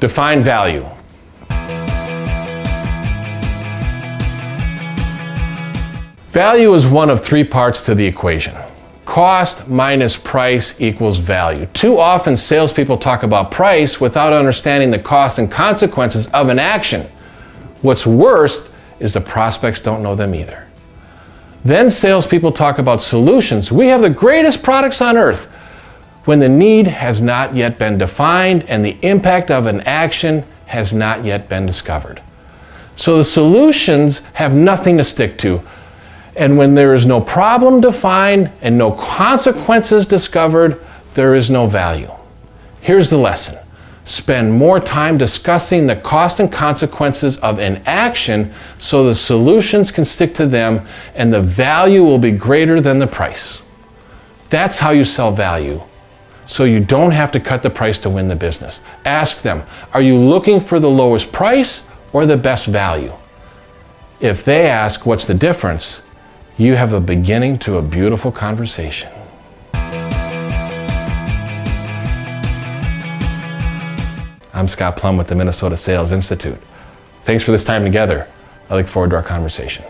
Define value. Value is one of three parts to the equation. Cost minus price equals value. Too often salespeople talk about price without understanding the cost and consequences of an action. What's worse is the prospects don't know them either. Then salespeople talk about solutions. We have the greatest products on earth, when the need has not yet been defined and the impact of an action has not yet been discovered. So the solutions have nothing to stick to. And when there is no problem defined and no consequences discovered, there is no value. Here's the lesson. Spend more time discussing the cost and consequences of an action so the solutions can stick to them and the value will be greater than the price. That's how you sell value. So you don't have to cut the price to win the business. Ask them, are you looking for the lowest price or the best value? If they ask, what's the difference? You have a beginning to a beautiful conversation. I'm Scott Plum with the Minnesota Sales Institute. Thanks for this time together. I look forward to our conversation.